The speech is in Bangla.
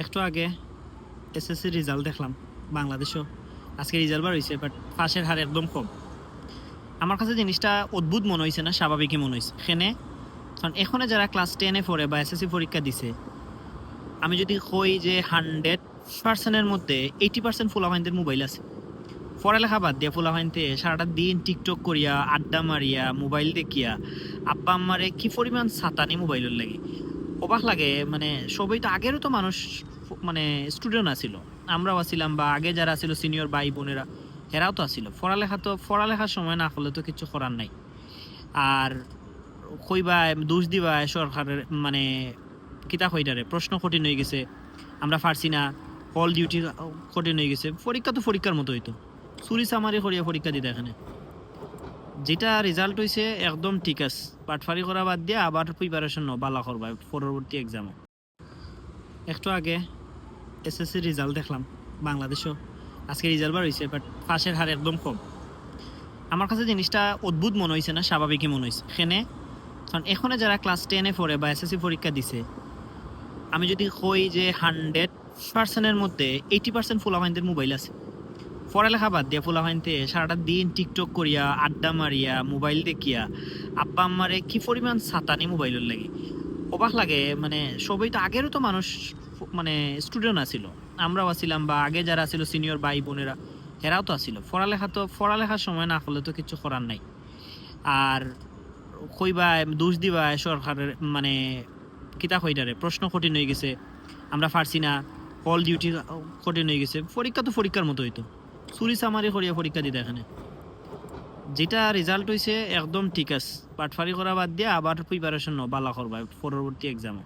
একটু আগে এসএসসি রেজাল্ট দেখলাম বাংলাদেশও আজকে রেজাল্ট বার হয়েছে, বাট পাশের হার একদম কম। আমার কাছে জিনিসটা অদ্ভুত মনে হয়েছে না, স্বাভাবিকই মনে হয়েছে এখানে। কারণ এখানে যারা ক্লাস 10-এ পড়ে বা এসএসসি পরীক্ষা দিছে, আমি যদি কই যে 100%-এর মধ্যে 80% ফুলাফাইনদের মোবাইল আছে। পড়ালেখা বাদ দিয়া ফুলাফাইনতে সারাটা দিন টিকটক করিয়া, আড্ডা মারিয়া, মোবাইল দেখিয়া আব্বা আম্মারে কি পরিমাণ ছাতানি মোবাইলের লাগে। অবাক লাগে, মানে সবই তো আগেরও তো মানুষ, মানে স্টুডেন্ট আছিল, আমরাও আছিলাম, বা আগে যারা ছিল সিনিয়র ভাই বোনেরা এরাও তো আছিল। পড়ালেখার সময় না করলে তো কিছু করার নাই। আর কইবা দোষ দিবা সরকারের, মানে কিতা কইটারে প্রশ্ন কঠিন হয়ে গেছে, আমরা পারছি না, হল ডিউটি কঠিন হয়ে গেছে। পরীক্ষা তো পরীক্ষার মতো হইতো, চুরি চামারি করিয়া পরীক্ষা দিতে এখানে। যেটা রেজাল্ট হয়েছে একদম ঠিক আছে, পাটফারি করা বাদ দিয়ে আবার প্রিপারেশন বালা করবা পরবর্তী এক্সামে। একটু আগে এসএসসি রেজাল্ট দেখলাম বাংলাদেশও আজকে রেজাল্ট বার হয়েছে, বাট পাশের হার একদম কম। আমার কাছে জিনিসটা অদ্ভুত মনে হয়েছে না, স্বাভাবিকই মনে হয়েছে এখানে। কারণ এখানে যারা ক্লাস 10-এ পড়ে বা এসএসসি পরীক্ষা দিছে, আমি যদি কই যে 100%-এর মধ্যে 80% ফুলাফাইনদের মোবাইল আছে। পড়ালেখা বাদ দিয়া ফুলাফাইনতে সারাটা দিন টিকটক করিয়া, আড্ডা মারিয়া, মোবাইল দেখিয়া আব্বা আম্মারে কি পরিমাণ ছাতানি মোবাইলের লাগে। অবাক লাগে, মানে সবই তো আগেরও তো মানুষ, মানে স্টুডেন্ট আছিল, আমরাও আছিলাম, বা আগে যারা ছিল সিনিয়র ভাই বোনেরা এরাও তো আছিল। পড়ালেখার সময় না করলে তো কিছু করার নাই। আর কইবা দোষ দিবা সরকারের, মানে কিতা কইটারে প্রশ্ন কঠিন হয়ে গেছে, আমরা পারছি না, হল ডিউটি কঠিন হয়ে গেছে। পরীক্ষা তো পরীক্ষার মতো হইতো, চুরি চামারি করিয়া পরীক্ষা দিতে এখানে। যেটা রেজাল্ট হয়েছে একদম ঠিক আছে, পাটফারি করা বাদ দিয়ে আবার প্রিপারেশন বালা করবা পরবর্তী এক্সামে।